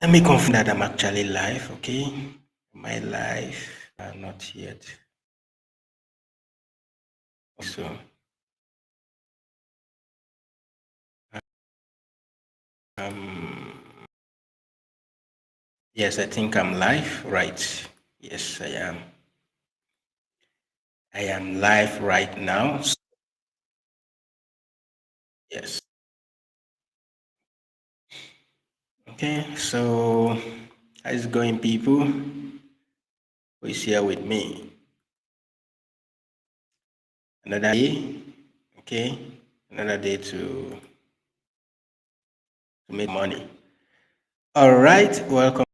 Let me confirm that I'm actually live, okay? Am I live? Not yet. So, um, yes, I think I'm live, right? Yes, I am. I am live right now. Yes. Okay, so how's it going, people? Who is here with me? Another day, okay? Another day to make money. All right, welcome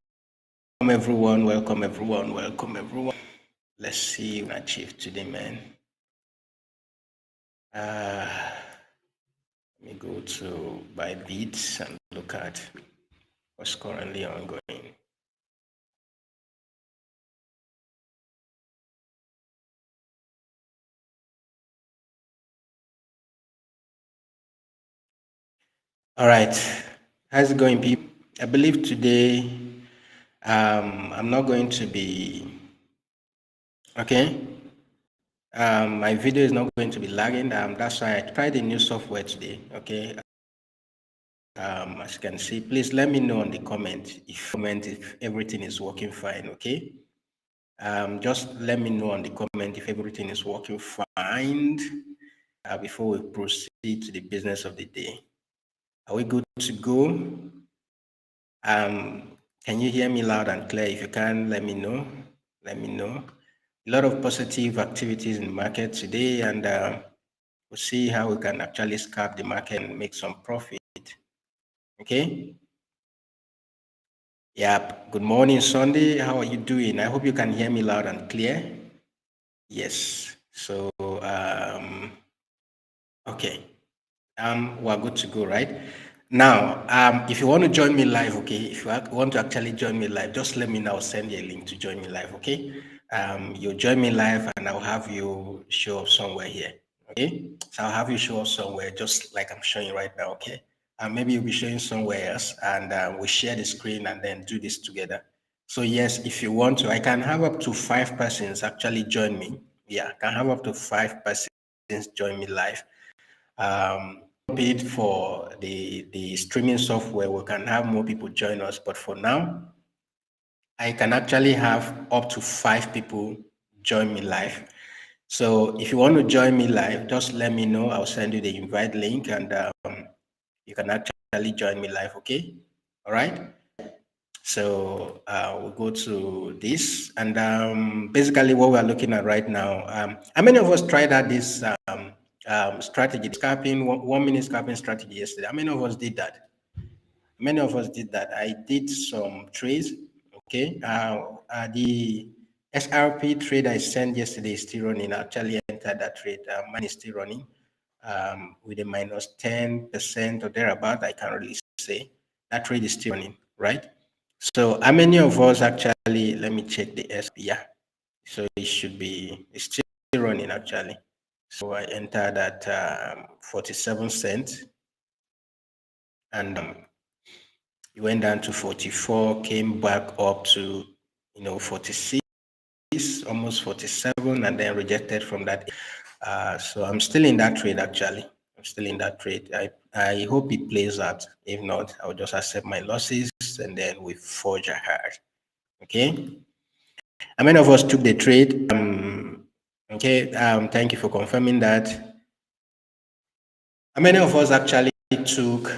everyone, welcome everyone, welcome everyone. Let's see what I achieve today, man. Let me go to Bybit and look at what's currently ongoing. All right, how's it going, people? I believe today I'm not going to be okay. My video is not going to be lagging. That's why I tried a new software today. Okay. As you can see, please let me know on the comment if everything is working fine. Okay. Just let me know on the comment if everything is working fine before we proceed to the business of the day. Are we good to go? Can you hear me loud and clear? If you can, let me know. Let me know. A lot of positive activities in the market today, and we'll see how we can actually scalp the market and make some profit. Okay? Yep. Good morning, Sunday. How are you doing? I hope you can hear me loud and clear. Yes. So, okay. We're good to go, right? Now, if you want to join me live, okay, if you want to actually join me live, just let me know. I'll send you a link to join me live, okay? You'll join me live and I'll have you show up somewhere here, okay? So I'll have you show up somewhere just like I'm showing right now, okay? Maybe you'll be showing somewhere else and we share the screen and then do this together. So yes, if you want to, I can have up to 5 persons actually join me. Yeah, I can have up to 5 persons join me live. Bid for the streaming software, we can have more people join us. But for now, I can actually have up to 5 people join me live. So if you want to join me live, just let me know. I'll send you the invite link and you can actually join me live. Okay. All right. So we'll go to this, and basically what we're looking at right now. How many of us tried out this strategy, scalping, 1 minute scalping strategy yesterday? How many of us did that? Many of us did that. I did some trades. Okay, the SRP trade I sent yesterday is still running. I actually entered that trade. Mine is still running with a minus 10% or thereabout. I can't really say. That trade is still running, right? So how many of us actually, let me check the SP, yeah. So it should be, it's still running actually. So I entered at 47 cents and it went down to 44, came back up to, 46, almost 47, and then rejected from that. So I'm still in that trade actually. I'm still in that trade. I hope it plays out. If not, I'll just accept my losses and then we forge ahead. Okay. How many of us took the trade? Okay. Thank you for confirming that. How many of us actually took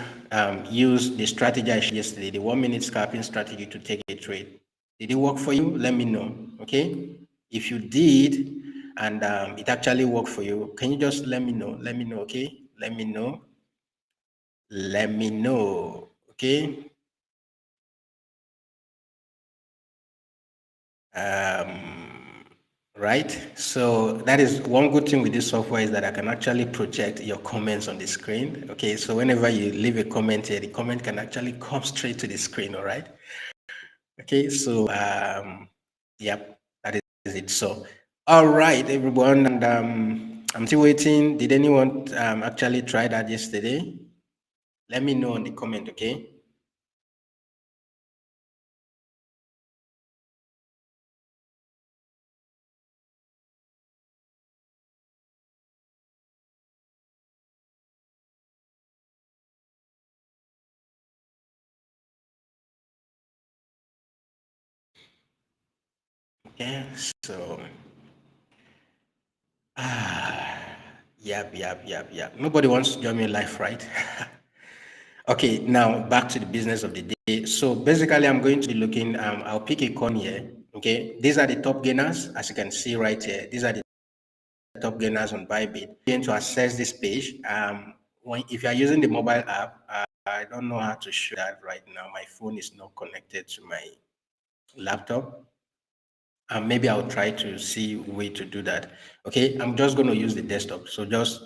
used the strategy I shared yesterday, the 1 minute scalping strategy to take a trade? Did it work for you? Let me know. Okay. If you did and it actually worked for you, can you just let me know? Let me know. Okay. Let me know. Let me know. Okay. Right? So that is one good thing with this software is that I can actually project your comments on the screen. Okay, so whenever you leave a comment here, the comment can actually come straight to the screen, all right? Okay, so yep, that is it. So all right, everyone, and I'm still waiting. Did anyone actually try that yesterday? Let me know in the comment, okay? Okay, so ah, yep. Nobody wants to join me live, right? Okay, now back to the business of the day. So basically, I'm going to be looking. I'll pick a coin here. Okay, these are the top gainers, as you can see right here. These are the top gainers on Bybit. Going to access this page. If you are using the mobile app, I don't know how to show that right now. My phone is not connected to my laptop. Maybe I'll try to see a way to do that. Okay, I'm just going to use the desktop. So just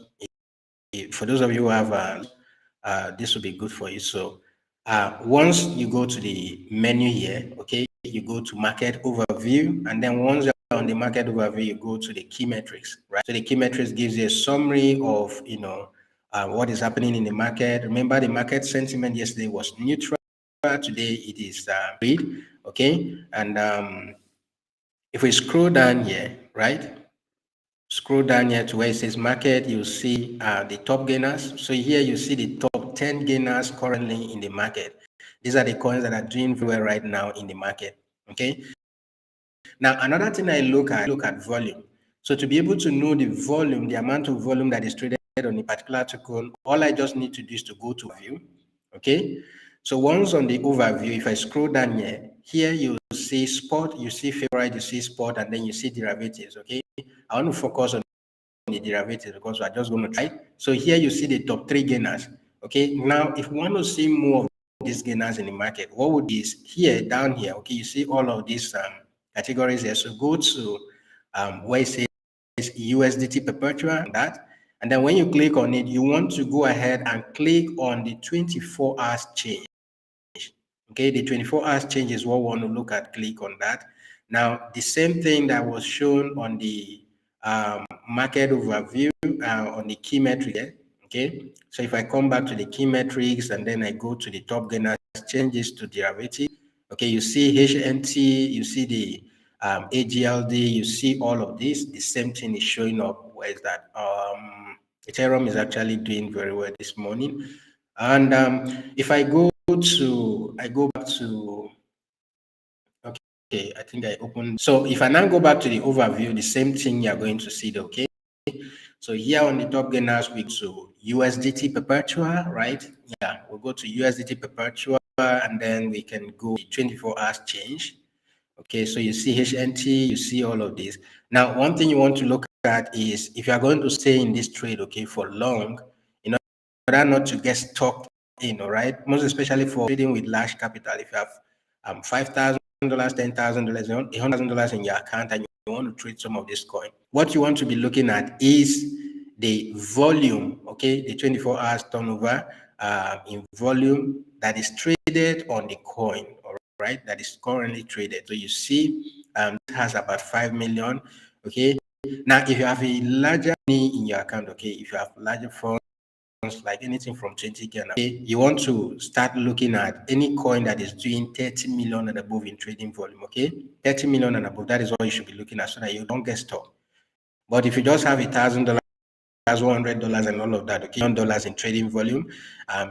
for those of you who have this will be good for you. So once you go to the menu here, okay, you go to market overview, and then once you're on the market overview, you go to the key metrics, right? So the key metrics gives you a summary of what is happening in the market. Remember, the market sentiment yesterday was neutral. Today it is red, okay, and if we scroll down here, right? Scroll down here to where it says market, you'll see the top gainers. So here you see the top 10 gainers currently in the market. These are the coins that are doing very well right now in the market. Okay. Now, another thing I look at volume. So to be able to know the volume, the amount of volume that is traded on a particular token, all I just need to do is to go to view. Okay. So once on the overview, if I scroll down here you see spot, you see favorite, you see spot, and then you see derivatives. Okay. I want to focus on the derivatives because we're just going to try. So here you see the top 3 gainers. Okay, now if we want to see more of these gainers in the market, what would is here down here? Okay, you see all of these categories here. So go to where it says USDT perpetual, that, and then when you click on it, you want to go ahead and click on the 24 hours change. Okay, the 24 hours change is what we want to look at. Click on that. Now, the same thing that was shown on the market overview on the key metrics. Okay, so if I come back to the key metrics and then I go to the top gainers, changes to derivative. Okay, you see HNT, you see the AGLD, you see all of this. The same thing is showing up. Where is that? Ethereum is actually doing very well this morning. And if I go back to, okay, I think I opened. So if I now go back to the overview, the same thing you're going to see, okay? So here on the top gainers, we go to USDT perpetual, right? Yeah, we'll go to USDT perpetual, and then we can go 24 hours change. Okay, so you see HNT, you see all of this. Now, one thing you want to look at is if you are going to stay in this trade, okay, for long, in order not to get stuck in, all right, most especially for trading with large capital. If you have $5,000, $10,000, $100,000 in your account, and you want to trade some of this coin, what you want to be looking at is the volume, okay, the 24 hours turnover in volume that is traded on the coin, all right, that is currently traded. So you see, it has about 5 million, okay. Now, if you have a larger money in your account, okay, if you have larger funds, like anything from 20K, okay, you want to start looking at any coin that is doing 30 million and above in trading volume, okay? 30 million and above, that is what you should be looking at so that you don't get stuck. But if you just have $1,000, $100 and all of that, okay, $1 in trading volume,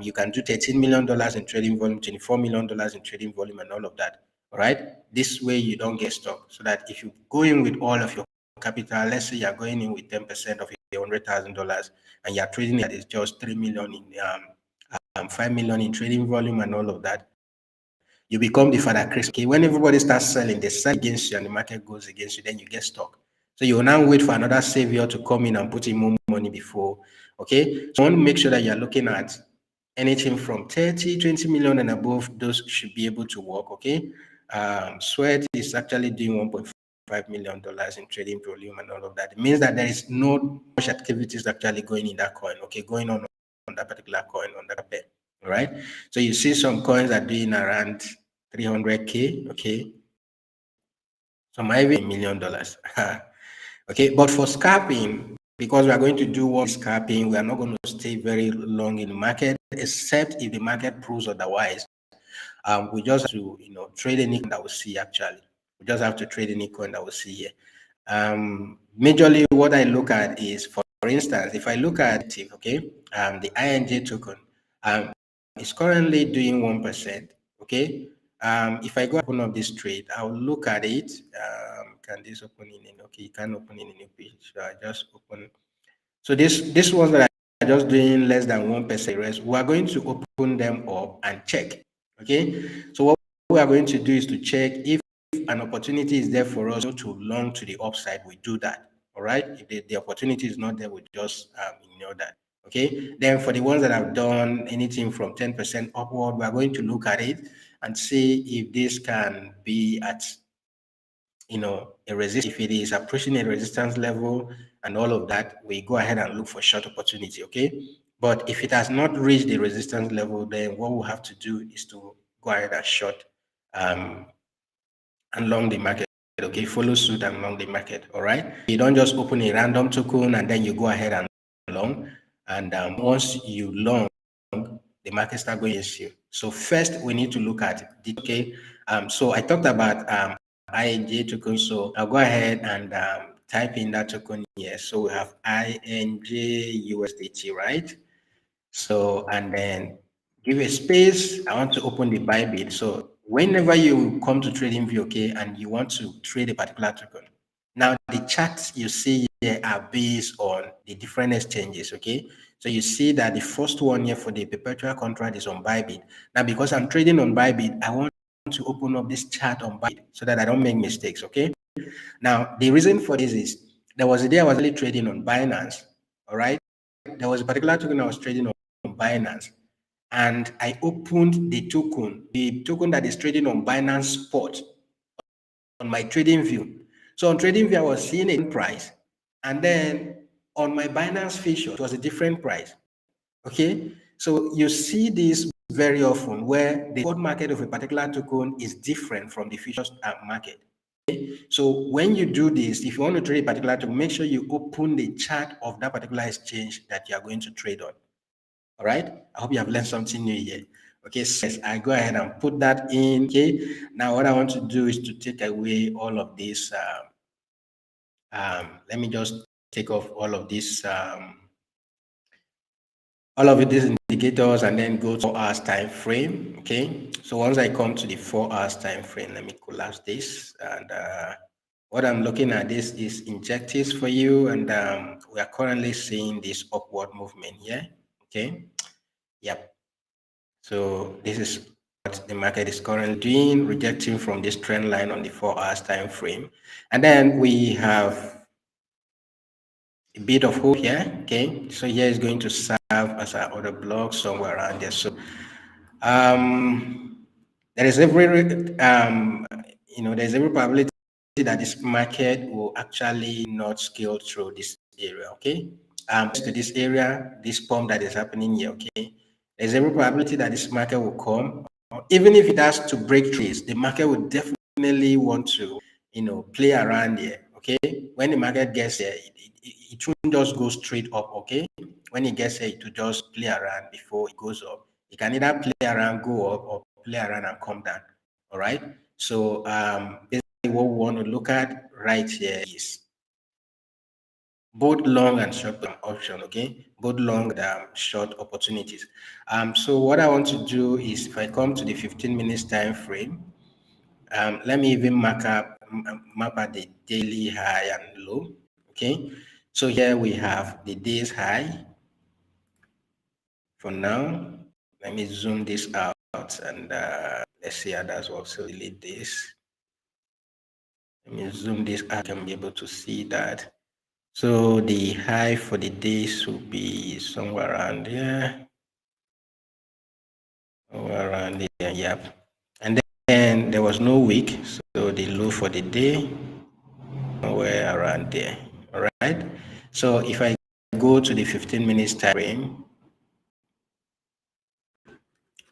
you can do $13 million in trading volume, $24 million in trading volume, and all of that. All right. This way you don't get stuck. So that if you go in with all of your capital, let's say you're going in with 10% of your $100,000, and you're trading that is just 3 million in 5 million in trading volume and all of that, you become the father Chris. Okay, when everybody starts selling, they sell against you and the market goes against you, then you get stuck. So you will now wait for another savior to come in and put in more money before. Okay, so I want to make sure that you're looking at anything from 30, 20 million and above. Those should be able to work. Okay, Sweat is actually doing $1.5 million in trading volume and all of that. It means that there is no much activities actually going in that coin. Okay, going on that particular coin, on that pair. All right. So you see some coins are doing around 300K. Okay. Some are even $1 million. Okay. But for scalping, because we are going to do what scalping, we are not going to stay very long in the market, except if the market proves otherwise. We just have to, trade any coin that we see actually. We just have to trade any coin that we see here. Majorly what I look at is, for instance, if I look at it, okay, the INJ token, it's currently doing 1%. Okay. If I go open up this trade, I'll look at it. can this open in a, okay, you can't open in a new page. So I just open. So this ones that are just doing less than 1% rest, we are going to open them up and check. Okay. So what we are going to do is to check if an opportunity is there for us to long to the upside, we do that. All right. If the opportunity is not there, we just ignore that. Okay. Then for the ones that have done anything from 10% upward, we are going to look at it and see if this can be at a resistance. If it is approaching a resistance level and all of that, we go ahead and look for short opportunity. Okay. But if it has not reached the resistance level, then what we'll have to do is to go ahead and short um, along the market. Okay, follow suit along the market. All right, you don't just open a random token and then you go ahead and long. And once you long, the market start going against you. So first we need to look at the okay. So I talked about INJ token. So I'll go ahead and type in that token here. So we have INJ USDT, right? So, and then give a space. I want to open the Bybit. So whenever you come to TradingView, okay, and you want to trade a particular token, now the charts you see here are based on the different exchanges, okay? So you see that the first one here for the perpetual contract is on Bybit. Now, because I'm trading on Bybit, I want to open up this chart on Bybit so that I don't make mistakes, okay? Now, the reason for this is there was a day I was really trading on Binance, all right? There was a particular token I was trading on Binance, and I opened the token that is trading on Binance Spot on my trading view. So on trading view, I was seeing a price, and then on my Binance future, it was a different price. Okay, so you see this very often where the spot market of a particular token is different from the futures market. So when you do this, if you want to trade a particular token, make sure you open the chart of that particular exchange that you are going to trade on. All right. I hope you have learned something new here. Okay, so yes, I go ahead and put that in. Okay. Now what I want to do is to take away all of this. Let me just take off all of this. All of these indicators and then go to 4 hours time frame. Okay. So once I come to the 4 hours time frame, let me collapse this. And what I'm looking at this is injectives for you. And we are currently seeing this upward movement here. Okay. Yep. So this is what the market is currently doing, rejecting from this trend line on the 4 hours time frame. And then we have a bit of hope here. Okay, so here is going to serve as our order block somewhere around there. So there is every there's every probability that this market will actually not scale through this area. Okay, to this area, this pump that is happening here. Okay, there's every probability that this market will come. Even if it has to break through, the market will definitely want to play around here. Okay, when the market gets there, it shouldn't just go straight up. Okay, when it gets there, it will just play around before it goes up. It can either play around, go up, or play around and come down. All right. So basically what we want to look at right here is both long and short term option. Okay, both long and short opportunities. So what I want to do is if I come to the 15 minutes time frame, let me even map out the daily high and low. Okay, so here we have the day's high. For now, let me zoom this out and let's see how that works. So delete this. Let me zoom this out. I can be able to see that. So the high for the day should be somewhere around here. Somewhere around here, yep. And then there was no wick, so the low for the day somewhere around there. All right. So if I go to the 15 minutes time frame,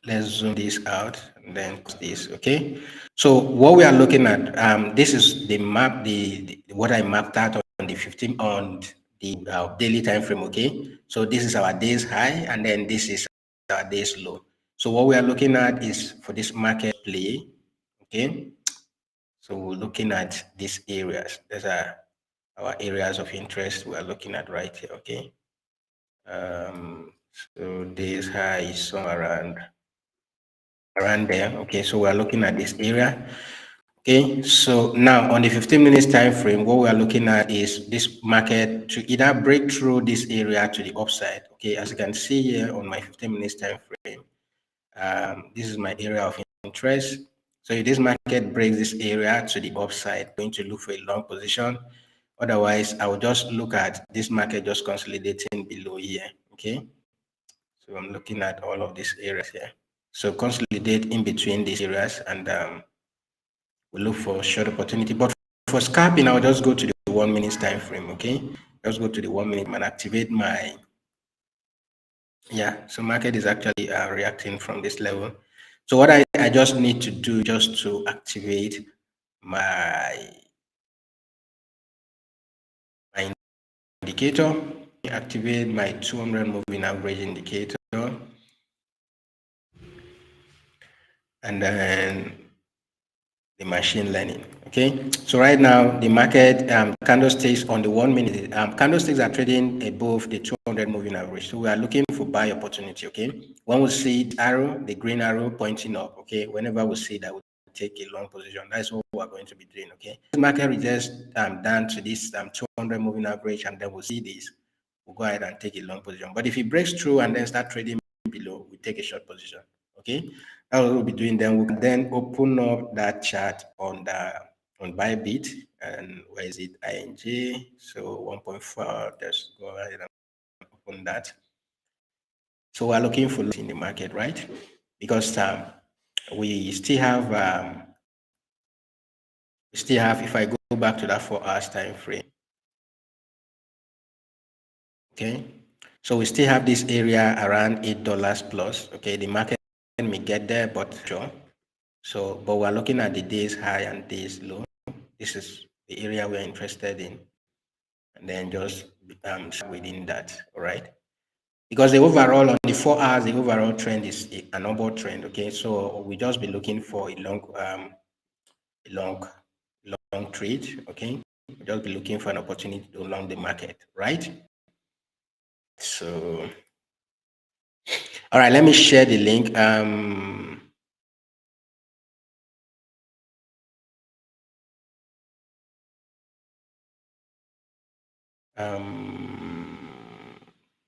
let's zoom this out and then this. Okay, so what we are looking at, this is the map, the what I mapped out on the 15 on the daily time frame. Okay, so this is our day's high and then this is our day's low. So what we are looking at is for this market play. Okay, so we're looking at these areas. These are our areas of interest we are looking at right here. Okay, so this high is somewhere around there. Okay, so we're looking at this area. Okay, so now on the 15 minutes time frame, what we are looking at is this market to either break through this area to the upside. Okay, as you can see here on my 15 minutes time frame, this is my area of interest. So if this market breaks this area to the upside, I'm going to look for a long position. Otherwise, I will just look at this market just consolidating below here. Okay, so I'm looking at all of these areas here. So consolidate in between these areas and we look for short opportunity. But for scalping, I'll just go to the 1 minute time frame. Okay, just go to the 1 minute and activate my So market is actually reacting from this level. So what I just need to do just to activate my my indicator, activate my 200 moving average indicator, and then the machine learning. Okay, so right now the market candlesticks on the 1 minute candlesticks are trading above the 200 moving average. So we are looking for buy opportunity. Okay, when we see the green arrow pointing up, okay, whenever we see that, we take a long position. That's what we're going to be doing. Okay, this market rejects down to this 200 moving average, and then we'll see this. We'll go ahead and take a long position. But if it breaks through and then start trading below, we take a short position. Okay, that's what we'll be doing. Then we can then open up that chart on Bybit, and where is it? ING. So 1.4. Just go ahead and open that. So we're looking for in the market, right? Because we still have if I go back to that 4 hours time frame, okay. So we still have this area around $8 plus. Okay, the market may get there, but sure. So, but we're looking at the days high and days low. This is the area we're interested in, and then just within that, all right? Because the overall on the 4 hours, the overall trend is an upward trend. Okay, so we just be looking for a long, long trade. Okay, we just be looking for an opportunity to long the market, right? So, all right, let me share the link.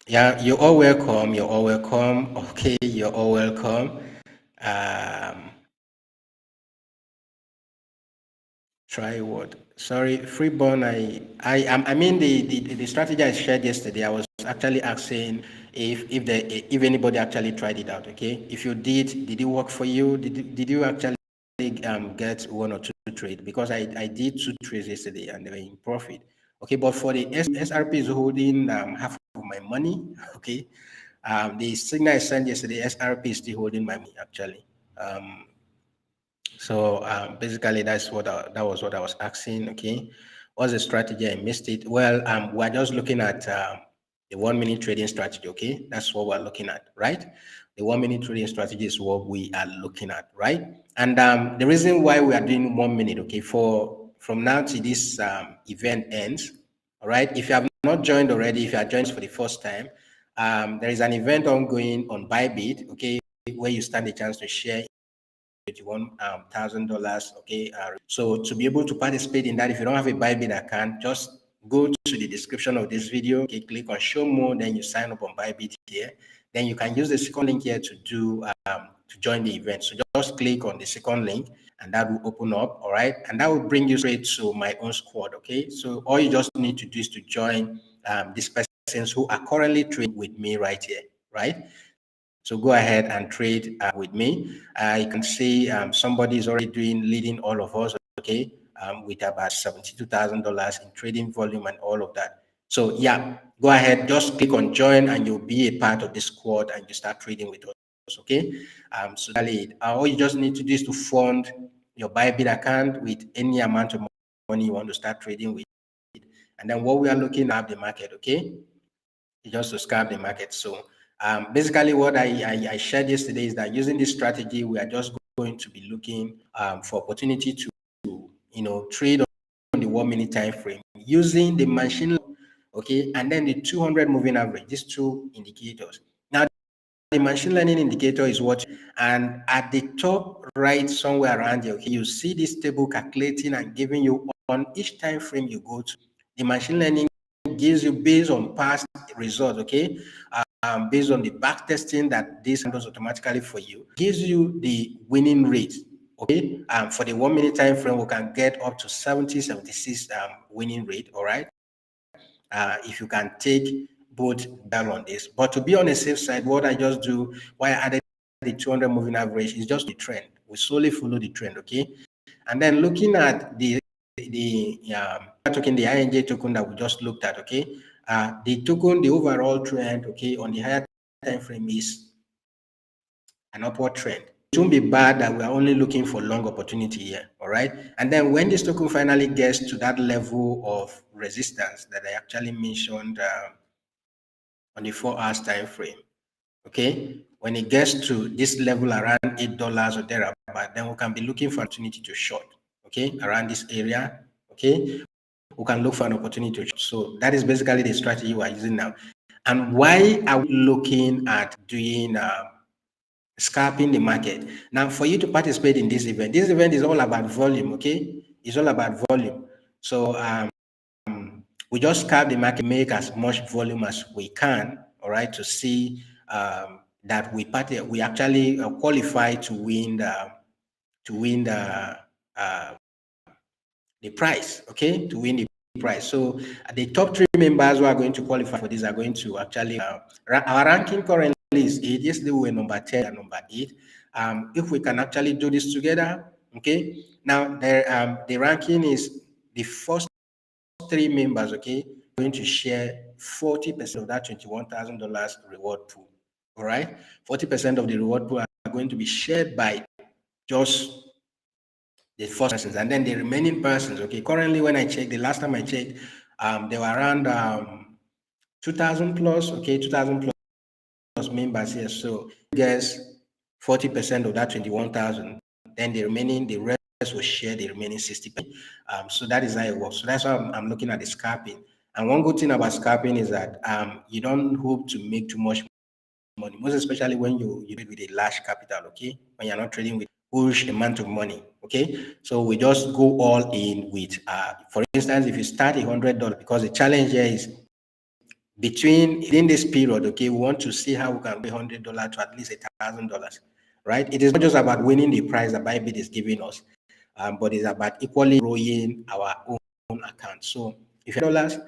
Yeah, you're all welcome. You're all welcome. Okay, you're all welcome. Try what? Sorry, freeborn. I mean the strategy I shared yesterday. I was actually asking if anybody actually tried it out. Okay, if you did it work for you? Did you actually get one or two trades? Because I did 2 trades yesterday and they were in profit. Okay, but for the SRP is holding half of my money. Okay, the signal I sent yesterday, SRP is still holding my money actually. So basically, that was what I was asking. Okay, what's the strategy? I missed it. Well, we're just looking at the 1 minute trading strategy. Okay, that's what we're looking at, right? The 1 minute trading strategy is what we are looking at, right? And the reason why we are doing 1 minute, okay, for from now till this event ends, all right. If you have not joined already, if you are joining for the first time, there is an event ongoing on Bybit, okay, where you stand a chance to share $21,000. Okay, so to be able to participate in that, if you don't have a Bybit account, just go to the description of this video. Okay, click on show more, then you sign up on Bybit here. Then you can use the second link here to join the event. So just click on the second link, and that will open up. All right, and that will bring you straight to my own squad. Okay, so all you just need to do is to join these persons who are currently trading with me right here, right? So go ahead and trade with me. You can see somebody is already leading all of us, okay, with about $72,000 in trading volume and all of that. So yeah, go ahead, just click on join and you'll be a part of the squad and you start trading with us, okay? So that's it. All you just need to do is to fund your Bybit account with any amount of money you want to start trading with. And then what we are looking at the market, okay? Just to scalp the market. So basically what I shared yesterday is that using this strategy, we are just going to be looking for opportunity to, trade on the 1 minute time frame using the machine, okay, and then the 200 moving average, these two indicators. Now, the machine learning indicator is what, and at the top right somewhere around here, okay, you see this table calculating and giving you on each time frame you go to. The machine learning gives you based on past results, okay, based on the back testing that this does automatically for you, gives you the winning rate. Okay, for the 1 minute time frame, we can get up to 70, 76 winning rate. All right, if you can take both down on this. But to be on the safe side, what I just do, why I added the 200 moving average is just the trend. We solely follow the trend, okay? And then looking at the token, the INJ token that we just looked at, okay? The token, the overall trend, okay, on the higher time frame is an upward trend. It won't be bad that we are only looking for long opportunity here, all right? And then when this token finally gets to that level of resistance that I actually mentioned on the 4 hours time frame, okay, when it gets to this level around $8 or thereabout, then we can be looking for opportunity to short, okay, around this area, okay, we can look for an opportunity to short. So that is basically the strategy we're using now. And why are we looking at doing scalping the market? Now, for you to participate in this event is all about volume, okay? It's all about volume. So we just scalp the market, make as much volume as we can, all right, to see that we actually qualify to win the prize, okay, to win the prize. So the top 3 members who are going to qualify for this are going to actually our ranking currently is 8. Yesterday we were number 10 and number 8. If we can actually do this together, okay. Now the ranking is the first 3 members, okay, going to share 40% of that $21,000 reward pool. All right, 40% of the reward pool are going to be shared by just the first persons, and then the remaining persons. Okay, currently when I checked, the last time I checked, there were around 2,000 plus. Okay, 2,000 plus members here. So guess 40% of that 21,000. Then the rest will share the remaining 60%. So that is how it works. So that's why I'm looking at the scalping. And one good thing about scalping is that you don't hope to make too much money, most especially when you trade with a large capital, okay? When you're not trading with huge amount of money, okay? So we just go all in with, for instance, if you start $100, because the challenge here is within this period, okay, we want to see how we can pay $100 to at least $1,000, right? It is not just about winning the price that Bybit is giving us, but it's about equally growing our own account. So if $100,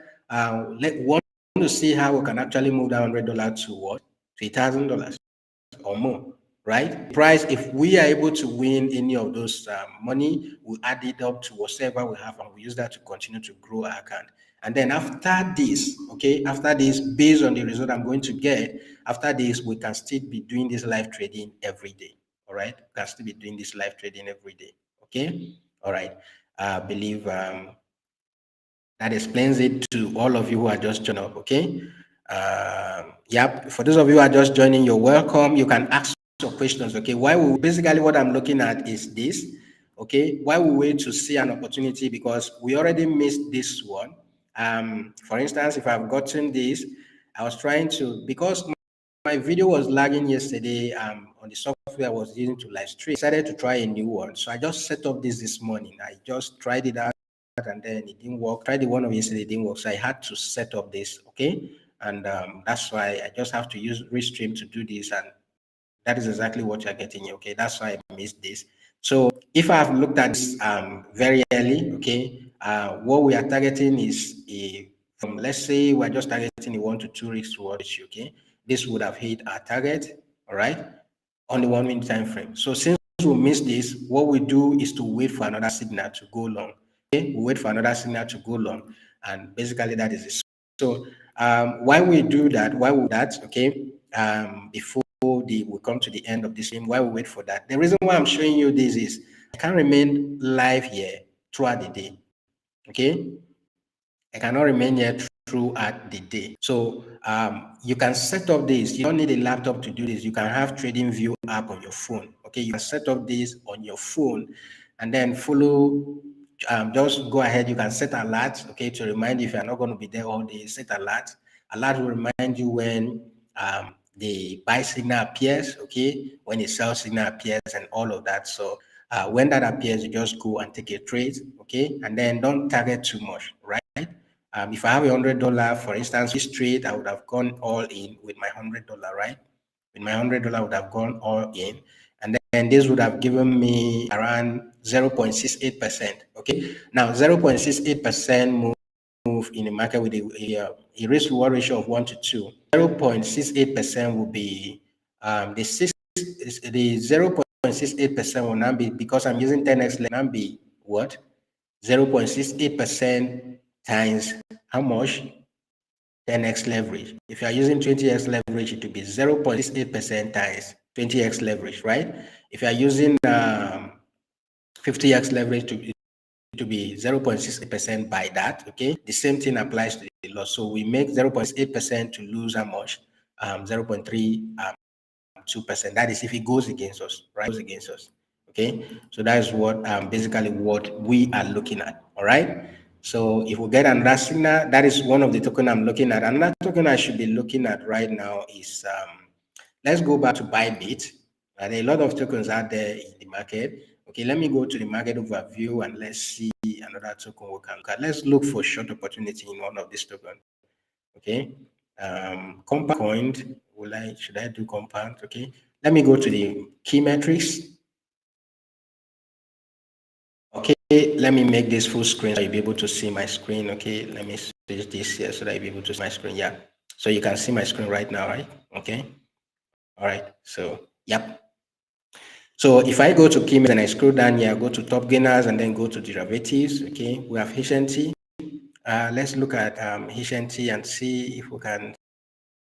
we want to see how we can actually move that $100 to what? To $1,000 or more, right? Price, if we are able to win any of those money, we add it up to whatever we have and we use that to continue to grow our account. And then after this, okay, after this, based on the result I'm going to get, after this, we can still be doing this live trading every day. All right, we can still be doing this live trading every day. Okay, all right. I believe that explains it to all of you who are just joining up. Okay. Yep. For those of you who are just joining, you're welcome. You can ask your questions. Okay. Basically what I'm looking at is this. Okay. Why we wait to see an opportunity? Because we already missed this one. For instance, if I've gotten this, I was trying to, because my video was lagging yesterday on the software I was using to live stream. I decided to try a new one. So I just set up this morning. I just tried it out and then it didn't work. Tried the one of yesterday, it didn't work. So I had to set up this, okay? And that's why I just have to use Restream to do this. And that is exactly what you're getting here, okay? That's why I missed this. So if I've looked at this very early, okay, what we are targeting is from, let's say we're just targeting a 1 to 2 risk reward ratio, okay? This would have hit our target, all right, on the 1 minute time frame. So since we miss this, what we do is to wait for another signal to go long. Okay, we wait for another signal to go long, and basically that is it. So why we do that? Okay, before we come to the end of this stream, why we wait for that? The reason why I'm showing you this is I can remain live here throughout the day. Okay, I cannot remain here throughout the day. So you can set up this. You don't need a laptop to do this. You can have TradingView app on your phone. Okay, you can set up this on your phone and then follow. Just go ahead. You can set alerts, okay, to remind you if you're not going to be there all day. Set alert. Alert will remind you when the buy signal appears, okay, when the sell signal appears and all of that. So when that appears, you just go and take a trade, okay, and then don't target too much, right? If I have $100, for instance, this trade, I would have gone all in with my $100, right? With my $100, would have gone all in, and then this would have given me around 0.68%. Okay, now 0.68% move in the market with a risk reward ratio of 1 to 2. 0.68% will be the 0.68% will now be, because I'm using 10x, will now be what? 0.68% times how much? 10x leverage. If you are using 20x leverage, it will be 0.68% times 20x leverage, right? If you are using 50x leverage, to be 0.68% by that, okay? The same thing applies to the loss. So we make 0.8% to lose how much? 0.32%. That is if it goes against us, right? Goes against us. Okay. So that is what basically what we are looking at. All right. So if we get another signal, that is one of the token I'm looking at. Another token I should be looking at right now is let's go back to Bybit. There are a lot of tokens out there in the market. Okay, let me go to the market overview and let's see another token we can look at. Let's look for short opportunity in one of these tokens. Okay, compound coin. Should I do compound? Okay, let me go to the key metrics. Okay, let me make this full screen so you'll be able to see my screen. Okay, let me switch this here so that you'll be able to see my screen. Yeah, so you can see my screen right now, right? Okay, all right, so yep. So if I go to key metrics and I scroll down here, go to top gainers and then go to derivatives. Okay, we have HNT. Let's look at HNT and see if we can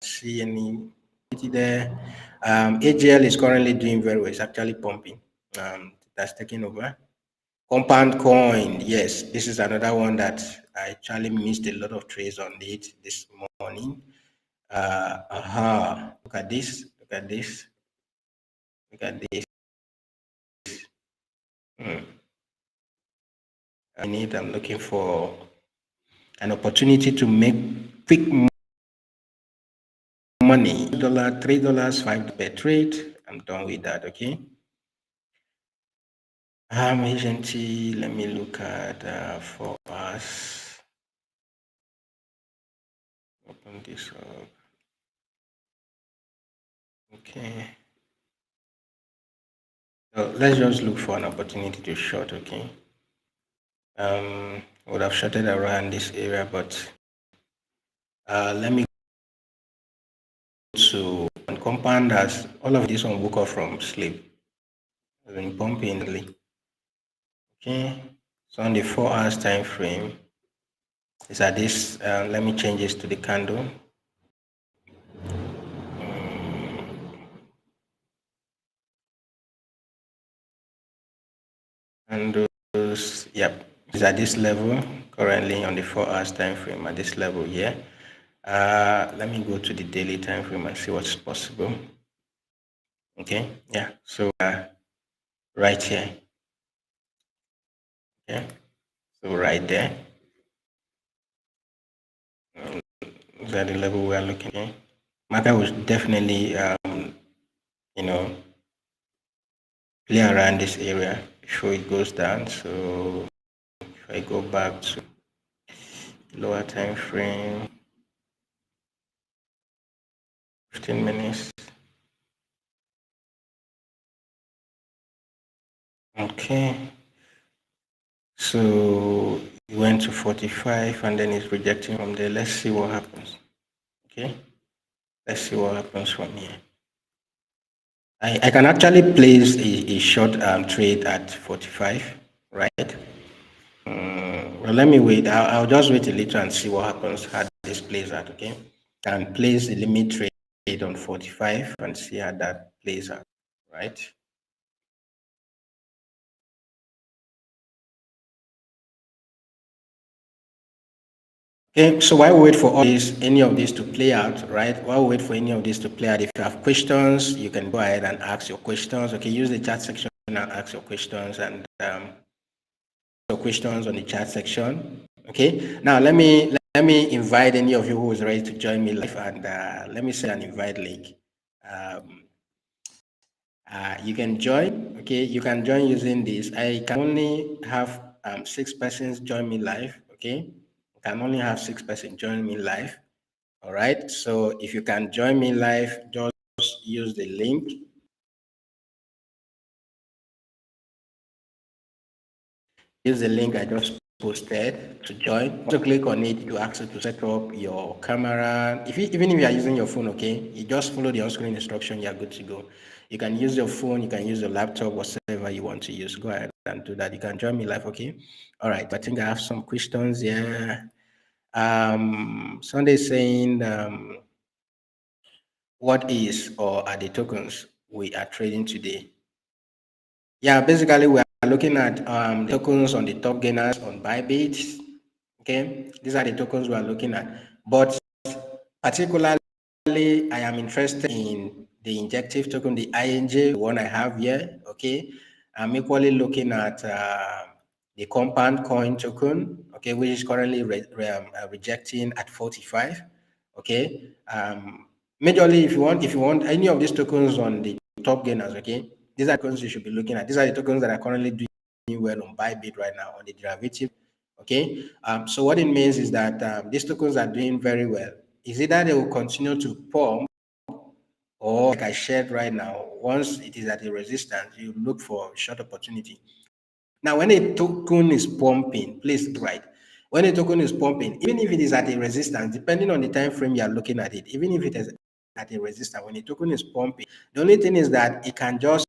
see any there. AGL is currently doing very well. It's actually pumping. That's taking over. Compound coin, yes, this is another one that I actually missed a lot of trades on it this morning. Look at this. Look at this. Look at this. I'm looking for an opportunity to make quick money. $3, $5 per trade. I'm done with that. Okay. HNT, let me look at for us. Open this up. Okay. So let's just look for an opportunity to short. Okay. Would have shorted around this area, but let me go to compound as all of this one woke up from sleep. I've been pumping. Okay. So on the 4 hours time frame, is at this. Let me change this to the candle. And yep, is at this level currently on the 4 hours time frame at this level here. Let me go to the daily time frame and see what's possible. Okay, yeah, so right here. Okay, so right there. Is that the level we are looking at? Market was definitely, play around this area before it goes down. So if I go back to lower time frame, 15 minutes. Okay. So it went to 45 and then it's rejecting from there. Let's see what happens. Okay. Let's see what happens from here. I can actually place a short trade at 45, right? Well, let me wait. I'll just wait a little and see what happens, how this plays out, okay? And place a limit trade on 45 and see how that plays out, right? Okay, so while we wait for all this, any of this to play out, right? While we wait for any of this to play out, if you have questions, you can go ahead and ask your questions. Okay, use the chat section and ask your questions and your questions on the chat section. Okay, now let me invite any of you who is ready to join me live and let me send an invite link. Um, you can join. Okay, you can join using this. I can only have 6 persons join me live. Okay, I can only have 6 persons join me live. All right. So if you can join me live, just use the link. Use the link I just posted to join. Also click on it to ask you to set up your camera. Even if you are using your phone, okay, you just follow the on-screen instruction, you are good to go. You can use your phone, you can use your laptop, whatever you want to use. Go ahead and do that. You can join me live, okay? All right. I think I have some questions here. Sunday saying, what is or are the tokens we are trading today? Yeah, basically we are looking at the tokens on the top gainers on Bybit. Okay, these are the tokens we are looking at. But particularly, I am interested in the injective token, the INJ, the one I have here. Okay, I'm equally looking at the compound coin token. Okay, which is currently rejecting at 45. Okay, majorly if you want any of these tokens on the top gainers, okay, these are tokens you should be looking at. These are the tokens that are currently doing well on Bybit right now on the derivative. Okay, so what it means is that these tokens are doing very well. Is either they will continue to pump, or like I shared right now, once it is at a resistance, you look for short opportunity. Now, when a token is pumping, please get right. When a token is pumping, even if it is at a resistance, depending on the time frame you are looking at it, even if it is at a resistance, when a token is pumping, the only thing is that it can just,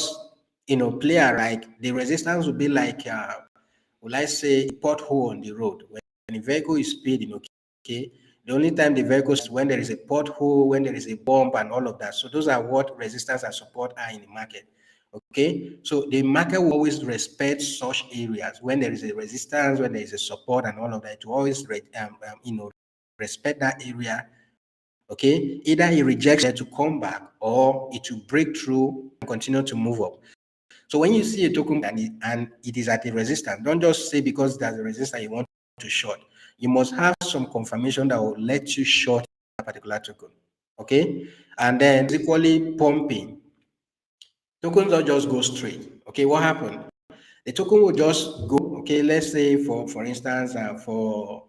play like the resistance will be like, will I say, a pothole on the road. When a vehicle is speeding, okay, the only time the vehicle is when there is a pothole, when there is a bump, and all of that. So those are what resistance and support are in the market. Okay, so the market will always respect such areas when there is a resistance, when there is a support, and all of that. To always, respect that area. Okay, either it rejects it to come back, or it will break through and continue to move up. So when you see a token and it is at a resistance, don't just say because there's a resistance you want to short. You must have some confirmation that will let you short a particular token. Okay, and then equally pumping. Tokens don't just go straight. Okay, what happened? The token will just go. Okay, let's say for instance, for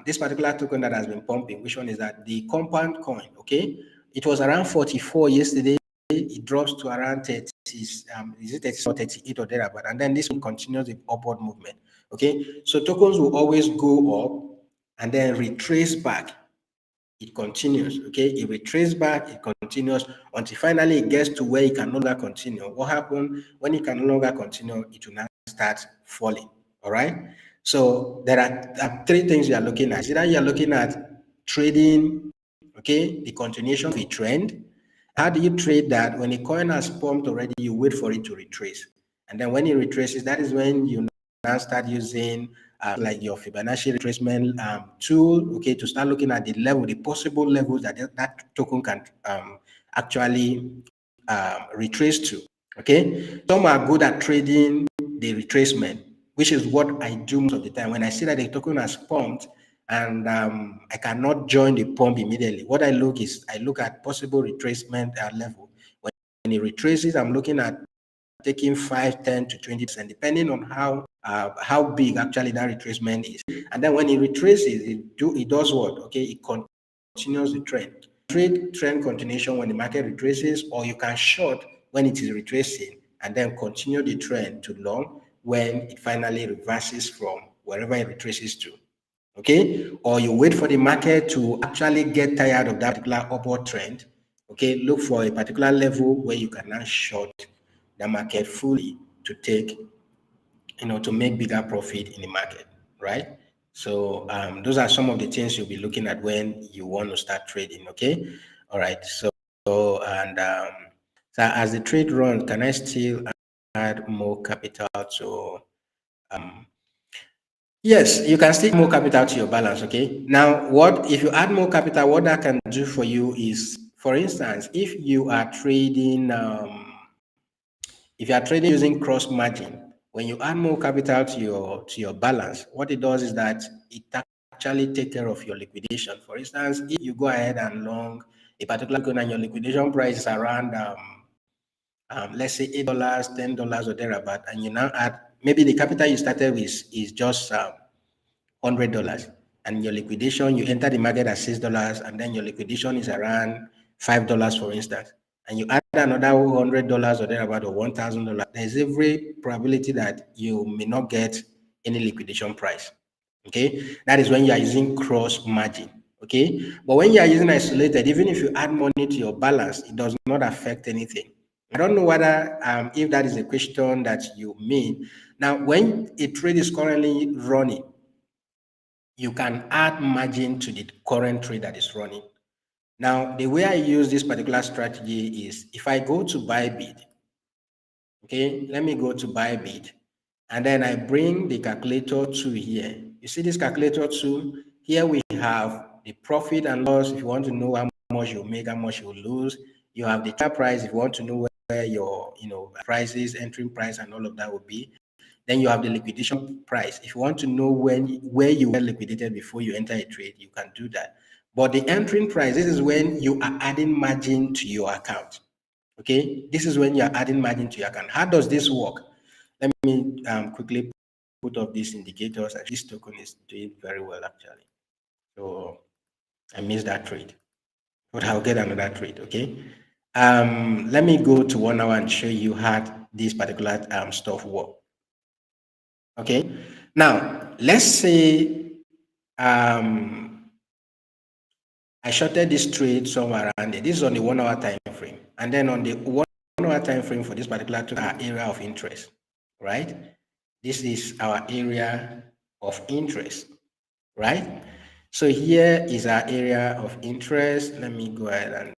this particular token that has been pumping, which one is that? The compound coin. Okay, it was around 44 yesterday. It drops to around 30. Is it 30 or 38 or thereabout? And then this will continue the upward movement. Okay, so tokens will always go up and then retrace back. It continues. Okay, it retraces back, it continues until finally it gets to where it can no longer continue. What happened when it can no longer continue? It will now start falling. All right. So there are three things you are looking at. Either you are looking at trading, okay, the continuation of a trend. How do you trade that? When a coin has pumped already, you wait for it to retrace, and then when it retraces, that is when you now start using like your Fibonacci retracement tool, okay, to start looking at the possible levels that token can actually retrace to. Okay, some are good at trading the retracement, which is what I do most of the time. When I see that the token has pumped and I cannot join the pump immediately, what I look at possible retracement level. When it retraces, I'm looking at taking 5, 10 to 20%, depending on how big actually that retracement is. And then when it retraces, it does what? Okay, it continues the trend. Trade trend continuation when the market retraces, or you can short when it is retracing and then continue the trend to long when it finally reverses from wherever it retraces to. Okay, or you wait for the market to actually get tired of that particular upward trend. Okay, look for a particular level where you can now short the market fully to take, to make bigger profit in the market, right? So those are some of the things you'll be looking at when you want to start trading. Okay, all right. So as the trade runs, can I still add more capital to? Yes, you can still add more capital to your balance. Okay. Now, what if you add more capital? What that can do for you is, for instance, if you are trading using cross margin, when you add more capital to your balance, what it does is that it actually take care of your liquidation. For instance, if you go ahead and long a particular token and your liquidation price is around let's say $8, $10 or thereabout, and you now add maybe the capital you started with is just $100, and your liquidation, you enter the market at $6, and then your liquidation is around $5, for instance, and you add another $100 or thereabout or $1,000, there's every probability that you may not get any liquidation price. Okay, that is when you are using cross margin. Okay, but when you are using isolated, even if you add money to your balance, it does not affect anything. I don't know whether if that is a question that you mean. Now, when a trade is currently running, you can add margin to the current trade that is running. Now, the way I use this particular strategy is if I go to Bybit, okay, let me go to Bybit, and then I bring the calculator tool here. You see this calculator tool? Here we have the profit and loss. If you want to know how much you make, how much you lose, you have the share price. If you want to know where your prices, entering price, and all of that will be. Then you have the liquidation price. If you want to know where you were liquidated before you enter a trade, you can do that. But the entering price, this is when you are adding margin to your account. Okay, this is when you are adding margin to your account. How does this work? Let me quickly put up these indicators. This token is doing very well actually. So I missed that trade, but I'll get another trade. Okay. Let me go to 1 hour and show you how this particular stuff work. Okay. Now let's say I shorted this trade somewhere around there. This is on the 1 hour time frame, and then on the 1 hour time frame for this particular area of interest, right? This is our area of interest, right? So here is our area of interest. Let me go ahead and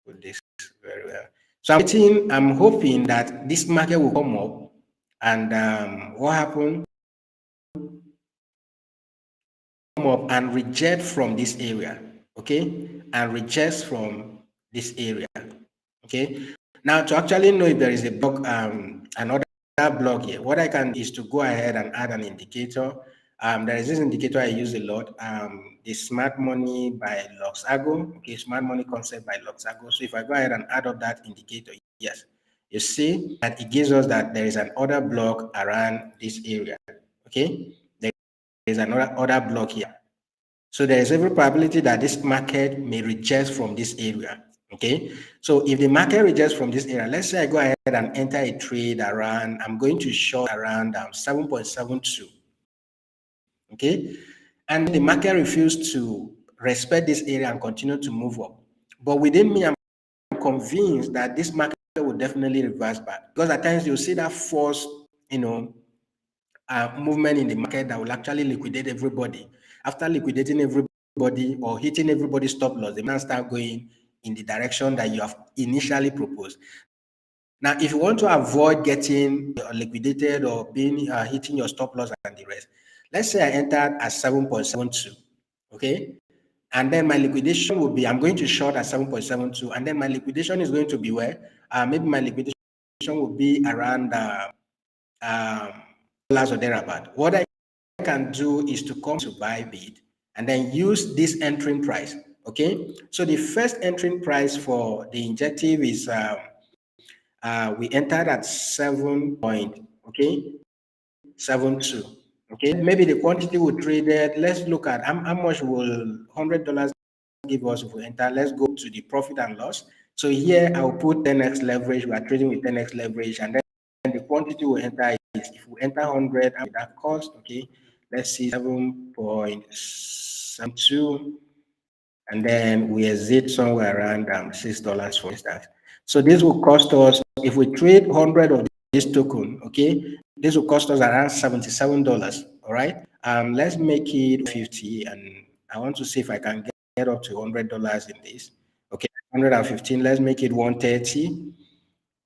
put this very well. So I'm hoping that this market will come up, and what happened? Come up and reject from this area, okay? And reject from this area, okay? Now, to actually know if there is a block, another block here, what I can is to go ahead and add an indicator. There is this indicator I use a lot, the Smart Money by Luxago, okay, Smart Money Concept by Luxago. So if I go ahead and add up that indicator, yes, you see that it gives us that there is an order block around this area, okay? There is another order block here. So there is every probability that this market may reject from this area. Okay. So if the market rejects from this area, let's say I go ahead and enter a trade around, I'm going to short around 7.72. Okay. And the market refused to respect this area and continue to move up. But within me, I'm convinced that this market will definitely reverse back, because at times you'll see that force, movement in the market that will actually liquidate everybody. After liquidating everybody or hitting everybody's stop loss, they might start going in the direction that you have initially proposed. Now, if you want to avoid getting liquidated or being hitting your stop loss and the rest, let's say I entered at 7.72, okay? And then my liquidation will be, I'm going to short at 7.72, and then my liquidation is going to be where? Maybe my liquidation will be around dollars or thereabout. What I can do is to come to Bybit and then use this entering price. Okay, so the first entering price for the injective is we entered at 7.72. Okay, maybe the quantity we traded. Let's look at how much will $100 give us if we enter. Let's go to the profit and loss. So here I'll put 10x leverage. We are trading with 10x leverage, and then the quantity we enter is, if we enter 100 at that cost, okay, let's see 7.72, and then we exit somewhere around $6, for instance. So this will cost us, if we trade 100 of this token, okay, this will cost us around $77. All right. Let's make it 50, and I want to see if I can get up to $100 in this. Okay, 115. Let's make it 130.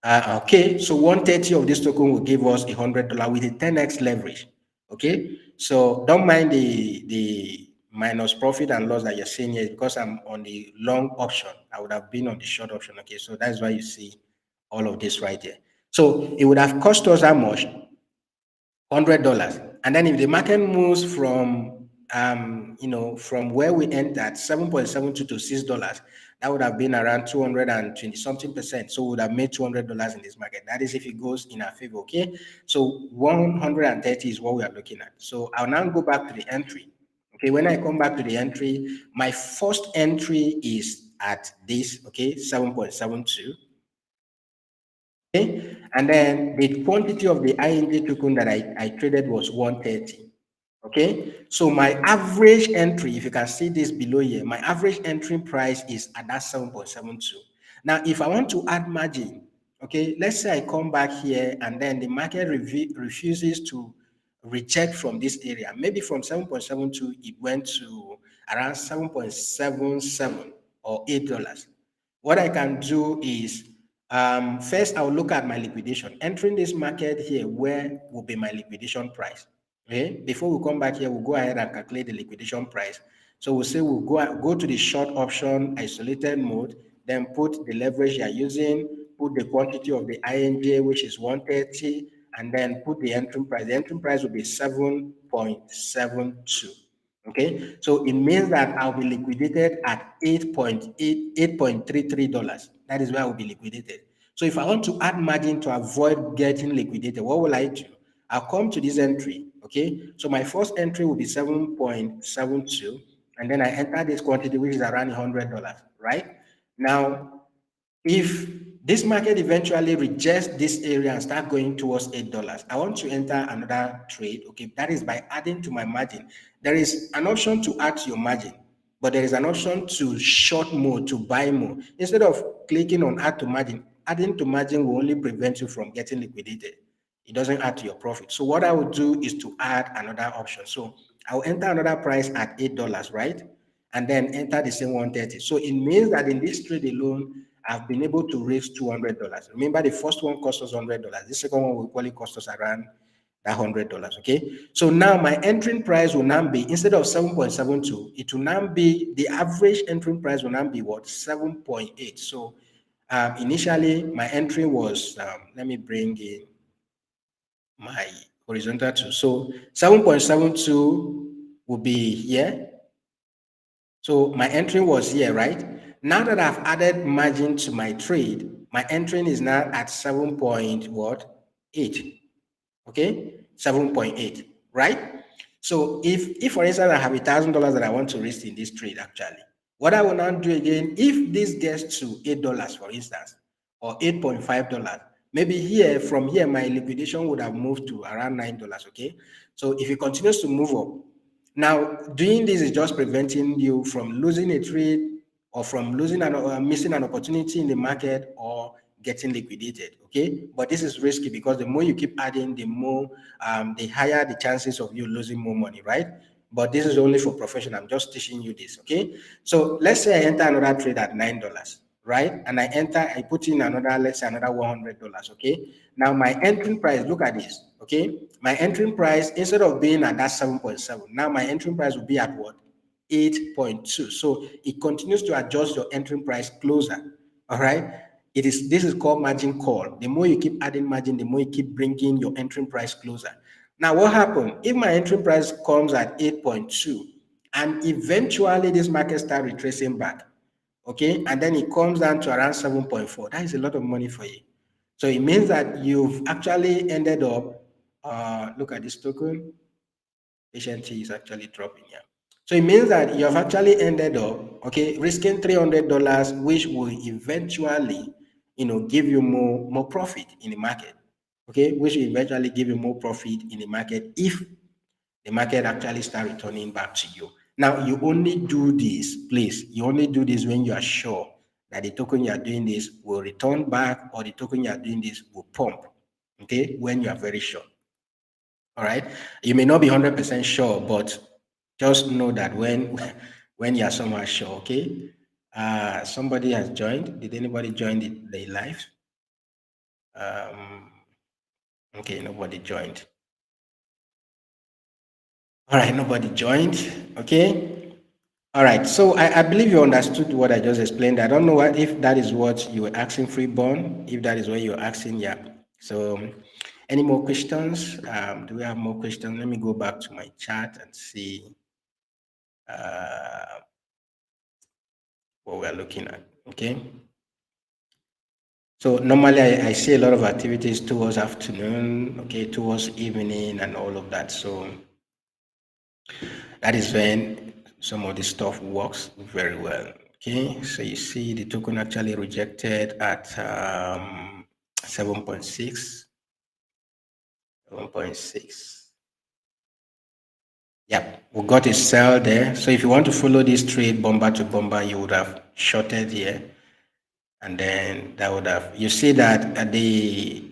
Okay, so 130 of this token will give us $100 with a 10x leverage. Okay, so don't mind the minus profit and loss that you're seeing here, because I'm on the long option. I would have been on the short option. Okay, so that's why you see all of this right here. So it would have cost us how much? $100. And then if the market moves from from where we entered 7.72 to $6, that would have been around 220 something percent. So we would have made $200 in this market. That is if it goes in our favor. Okay. So 130 is what we are looking at. So I'll now go back to the entry. Okay. When I come back to the entry, my first entry is at this, okay, 7.72. Okay. And then the quantity of the ING token that I traded was 130. Okay, so my average entry, if you can see this below here, my average entry price is at that 7.72. Now, if I want to add margin, okay, let's say I come back here and then the market refuses to reject from this area. Maybe from 7.72, it went to around 7.77 or $8. What I can do is first I'll look at my liquidation. Entering this market here, where will be my liquidation price? Okay, before we come back here, we'll go ahead and calculate the liquidation price. So we'll say we'll go to the short option isolated mode, then put the leverage you're using, put the quantity of the INJ, which is 130, and then put the entry price. The entry price will be 7.72. Okay, so it means that I'll be liquidated at $8.33. That is where I will be liquidated. So if I want to add margin to avoid getting liquidated, what will I do? I'll come to this entry. Okay, so my first entry will be 7.72, and then I enter this quantity, which is around $100, right? Now, if this market eventually rejects this area and start going towards $8, I want to enter another trade. Okay, that is by adding to my margin. There is an option to add to your margin, but there is an option to short more, to buy more. Instead of clicking on add to margin, adding to margin will only prevent you from getting liquidated. It doesn't add to your profit. So what I would do is to add another option. So I'll enter another price at $8, right? And then enter the same 130. So it means that in this trade alone, I've been able to raise $200. Remember, the first one cost us $100. The second one will probably cost us around that $100. Okay. So now my entering price will now be, instead of 7.72, it will now be, the average entering price will now be what? 7.8. So initially my entry was, let me bring in my horizontal two. So 7.72 will be here. So my entry was here, right? Now that I've added margin to my trade, my entry is now at 7.8. Okay, 7.8, right? So if for instance I have $1,000 that I want to risk in this trade, actually, what I will now do again, if this gets to $8, for instance, or $8.5, maybe here, from here, my liquidation would have moved to around $9. Okay, so if it continues to move up, now doing this is just preventing you from losing a trade, or from losing an missing an opportunity in the market, or getting liquidated. Okay, but this is risky because the more you keep adding, the more the higher the chances of you losing more money, right? But this is only for professional. I'm just teaching you this. Okay, so let's say I enter another trade at $9, right? And I put in another, let's say another $100. Okay, now my entry price, look at this. Okay, my entry price, instead of being at that 7.7, now my entry price will be at what? 8.2. So it continues to adjust your entry price closer. All right, this is called margin call. The more you keep adding margin, the more you keep bringing your entry price closer. Now what happened if my entry price comes at 8.2 and eventually this market start retracing back? Okay, and then it comes down to around 7.4. That is a lot of money for you. So it means that you've actually ended up, look at this token, HNT is actually dropping here. So it means that you have actually ended up, okay, risking $300, which will eventually, give you more profit in the market. Okay, which will eventually give you more profit in the market if the market actually start returning back to you. Now, you only do this, please, you only do this when you are sure that the token you are doing this will return back, or the token you are doing this will pump. Okay, when you are very sure. All right, you may not be 100% sure, but just know that when when you are somewhat sure. Okay, somebody has joined. Did anybody join the live? um okay, nobody joined. All right, nobody joined. Okay, all right, so I believe you understood what I just explained. I don't know if that is what you were asking, Freeborn. If that is what you're asking, yeah. So any more questions? Do we have more questions? Let me go back to my chat and see. Uh, what we're looking at. Okay. So normally I see a lot of activities towards afternoon, okay, towards evening and all of that. So that is when some of this stuff works very well. Okay, so you see the token actually rejected at 7.6, 7.6. Yep, we got a sell there. So if you want to follow this trade bomber to bomber, you would have shorted here, and then that would have. You see that the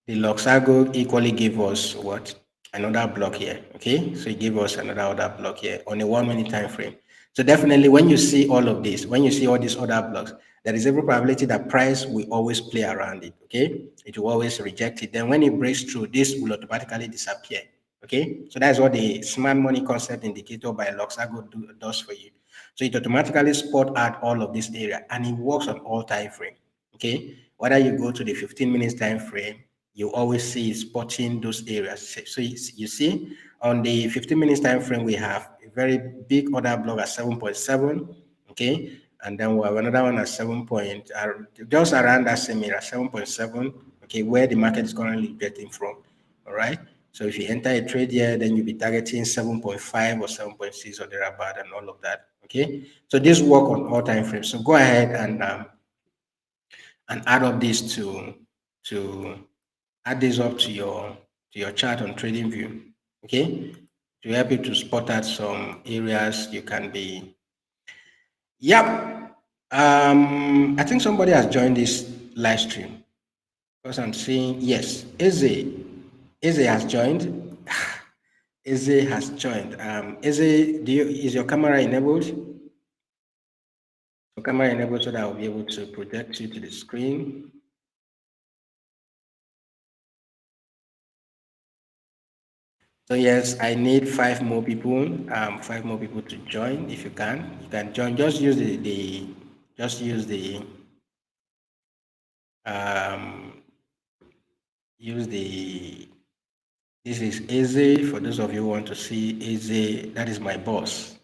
Luxago equally gave us what? Another block here. Okay, so it gave us another other block here on a 1 minute time frame. So definitely when you see all of this, when you see all these other blocks, there is every probability that price will always play around it. Okay, it will always reject it. Then when it breaks through, this will automatically disappear. Okay, so that's what the smart money concept indicator by Luxago does for you. So it automatically spot out all of this area and it works on all time frame. Okay, whether you go to the 15 minutes time frame, you always see it spotting those areas. So you see on the 15 minutes time frame, we have a very big order block at 7.7. Okay, and then we have another one at 7 point, just around that same area, 7.7. Okay, where the market is currently getting from. All right. So if you enter a trade here, then you'll be targeting 7.5 or 7.6 or thereabout and all of that. Okay. So this work on all time frames. So go ahead and add up this to add this up to your chart on trading view. Okay. To help you to spot out some areas you can be. Yep. I think somebody has joined this live stream because I'm seeing yes, Eze has joined. Eze has joined. Eze, is your camera enabled? Your camera enabled so that I'll be able to project you to the screen. So yes, I need 5 more people. 5 more people to join. If you can join. Just use just use the um use the this is Eze. For those of you who want to see Eze, that is my boss.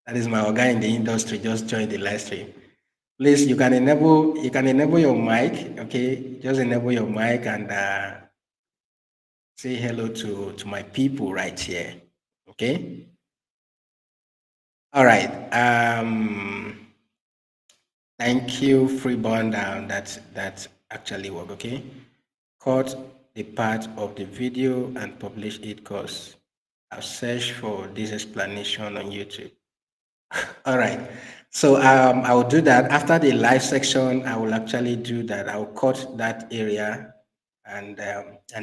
That is my guy in the industry. Just join the live stream. Please, you can enable your mic. Okay, just enable your mic and say hello to my people right here. Okay. All right. Thank you, Freeborn. That actually work. Okay. Cut the part of the video and publish it because I've searched for this explanation on YouTube. All right. So I will do that after the live section. I will actually do that. I'll cut that area and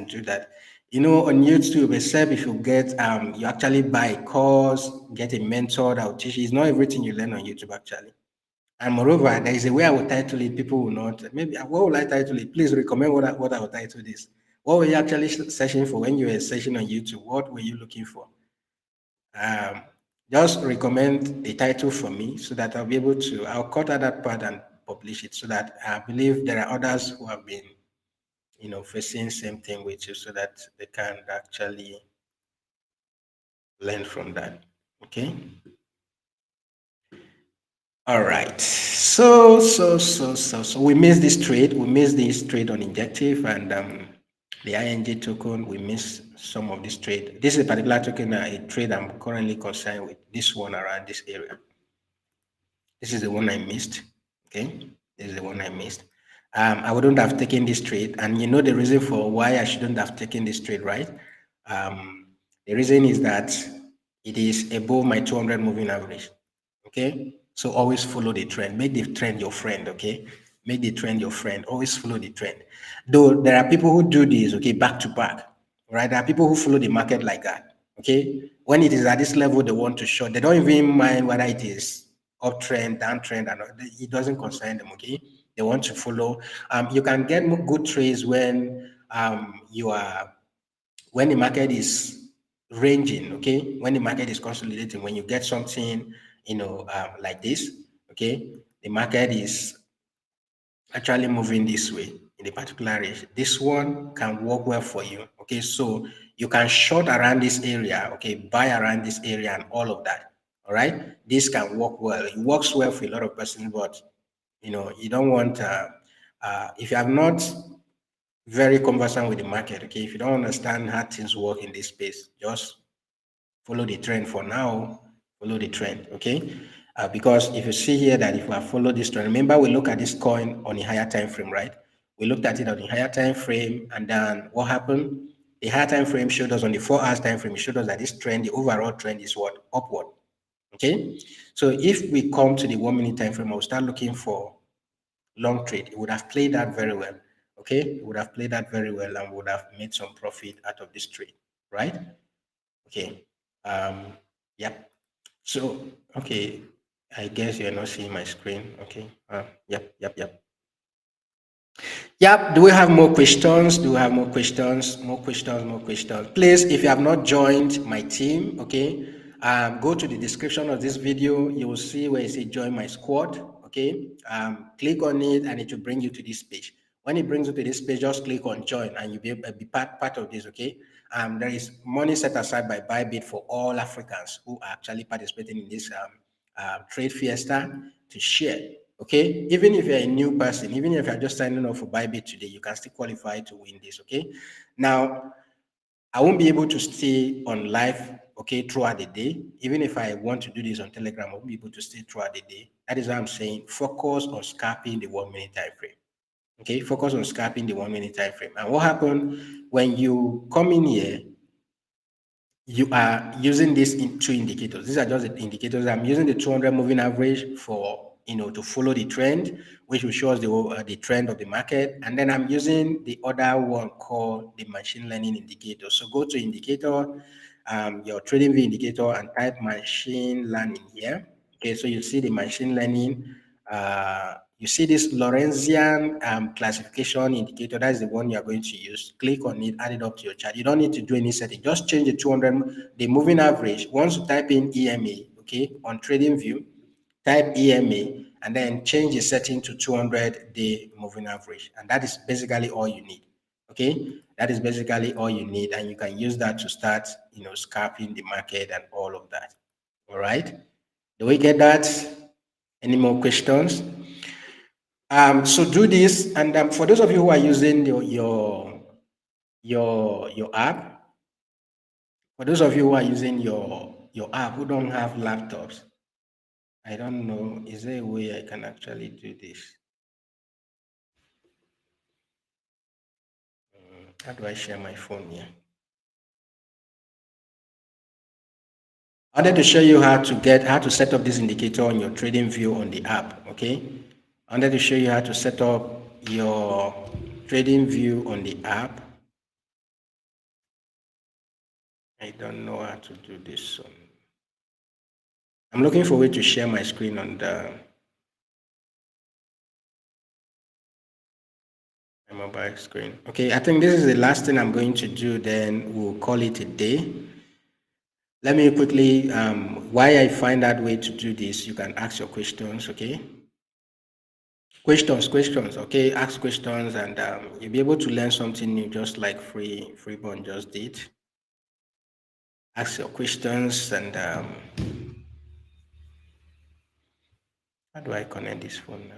do that. You know, on YouTube, except if you get you actually buy a course, get a mentor that will teach you. It's not everything you learn on YouTube actually. And moreover, there is a way I will title it. People will not. Maybe what will I title it? Please recommend what I will title this. What were you actually searching for when you were searching on YouTube? What were you looking for? Um, just recommend a title for me so that I'll be able to, I'll cut out that part and publish it so that I believe there are others who have been, facing same thing with you so that they can actually learn from that. Okay. All right. So we missed this trade. We missed this trade on injective and the ING token. We missed some of this trade. This is a particular token, a trade I'm currently concerned with. This one around this area. This is the one I missed. Okay, this is the one I missed. I wouldn't have taken this trade, and you know the reason for why I shouldn't have taken this trade, right? The reason is that it is above my 200 moving average. Okay, so always follow the trend. Make the trend your friend. Okay, make the trend your friend. Always follow the trend. Though there are people who do this, okay, back to back, right? There are people who follow the market like that. Okay, when it is at this level, they want to short. They don't even mind whether it is uptrend, downtrend, and it doesn't concern them. Okay, they want to follow. You can get good trades when you are when the market is ranging. Okay, when the market is consolidating, when you get something, like this. Okay, the market is actually moving this way in a particular range. This one can work well for you. Okay, so you can short around this area. Okay, buy around this area and all of that. All right, this can work well. It works well for a lot of persons, but you don't want if you have not very conversant with the market. Okay, if you don't understand how things work in this space, just follow the trend for now. Follow the trend, okay? Because if you see here that if we have followed this trend, remember we look at this coin on a higher time frame, right? We looked at it on a higher time frame, and then what happened? The higher time frame showed us on the 4 hours time frame. It showed us that this trend, the overall trend, is what, upward. Okay, so if we come to the 1 minute time frame, I'll start looking for long trade. It would have played that very well. Okay, it would have played that very well and would have made some profit out of this trade, right? Okay. Yep. So, okay, I guess you're not seeing my screen. Okay. Yep. Yep. Do we have more questions? Do we have more questions? More questions, more questions. Please, if you have not joined my team, okay, go to the description of this video. You will see where it says join my squad. Okay. Click on it and it will bring you to this page. When it brings you to this page, just click on join and you'll be part of this. Okay. There is money set aside by Bybit for all Africans who are actually participating in this trade fiesta to share. Okay, even if you're a new person, even if you're just signing up for Bybit today, you can still qualify to win this. Okay, now I won't be able to stay on live, okay, throughout the day. Even if I want to do this on Telegram, I won't be able to stay throughout the day. That is why I'm saying focus on scalping the 1 minute time frame. Okay, focus on scalping the 1 minute time frame. And what happened when you come in here, you are using these two indicators. These are just the indicators. I'm using the 200 moving average for, to follow the trend, which will show us the trend of the market. And then I'm using the other one called the machine learning indicator. So go to indicator, your trading view indicator, and type machine learning here. Okay, so you see the machine learning. You see this Lorentzian classification indicator. That's the one you're going to use. Click on it, add it up to your chart. You don't need to do any setting. Just change the 200, the moving average. Once you type in EMA, okay, on trading view, type EMA, and then change the setting to 200-day moving average. And that is basically all you need. Okay, that is basically all you need, and you can use that to start, scalping the market and all of that. All right. Do we get that? Any more questions? So do this, and for those of you who are using your app, for those of you who are using your app who don't have laptops, I don't know, is there a way I can actually do this? How do I share my phone here? I wanted to show you how to set up this indicator on your trading view on the app. Okay, I wanted to show you how to set up your trading view on the app. I don't know how to do this. I'm looking for a way to share my screen on my mobile screen. Okay, I think this is the last thing I'm going to do, then we'll call it a day. Let me quickly, why I find that way to do this, you can ask your questions, okay? Questions, okay? Ask questions and you'll be able to learn something new, just like Freeborn just did. Ask your questions and how do I connect this phone now?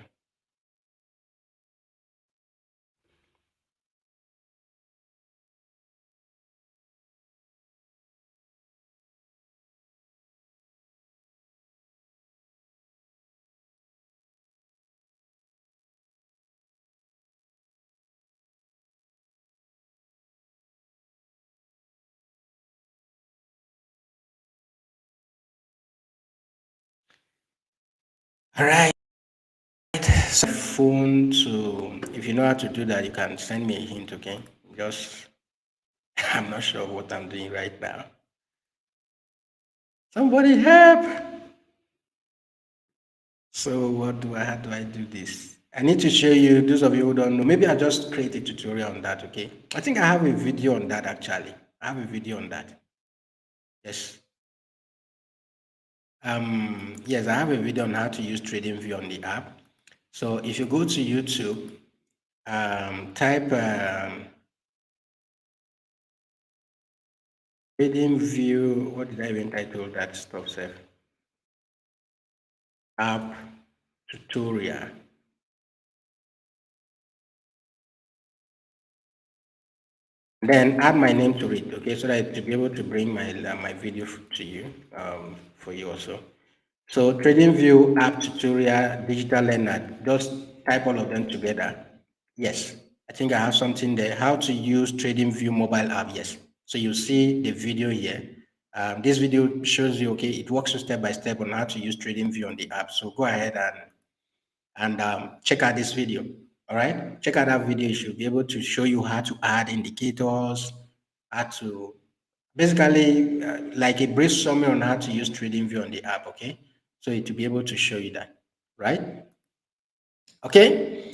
All right. So phone to, if you know how to do that, you can send me a hint, okay? Just, I'm not sure what I'm doing right now. Somebody help! So how do I do this? I need to show you, those of you who don't know, maybe I'll just create a tutorial on that, okay? I think I have a video on that actually. I have a video on that. Yes. Yes, I have a video on how to use TradingView on the app. So if you go to YouTube, type TradingView, what did I even title that stuff, sir? app tutorial. Then add my name to it, okay, so that to be able to bring my video to you, for you also. So TradingView app tutorial, digital learner, just type all of them together. Yes, I think I have something there. How to use TradingView mobile app. Yes. So you see the video here. This video shows you, okay, it walks you step by step on how to use TradingView on the app. So go ahead and check out this video. All right, check out that video. It should be able to show you how to add indicators, how to basically like a brief summary on how to use TradingView on the app. Okay, so it will be able to show you that, right? Okay,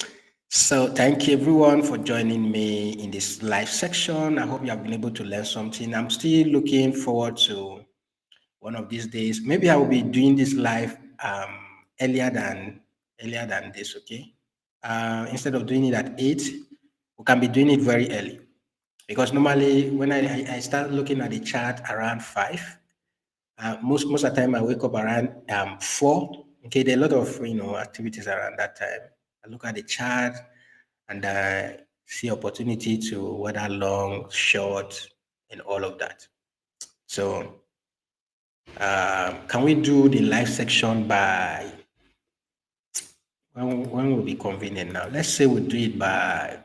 so thank you everyone for joining me in this live section. I hope you have been able to learn something. I'm still looking forward to one of these days. Maybe I will be doing this live earlier than this. Okay, instead of doing it at 8, we can be doing it very early, because normally when I start looking at the chart around 5, most of the time I wake up around 4. Okay, there are a lot of activities around that time. I look at the chart and see opportunity to whether long, short, and all of that. So can we do the live section by when will be convenient now? Let's say we do it by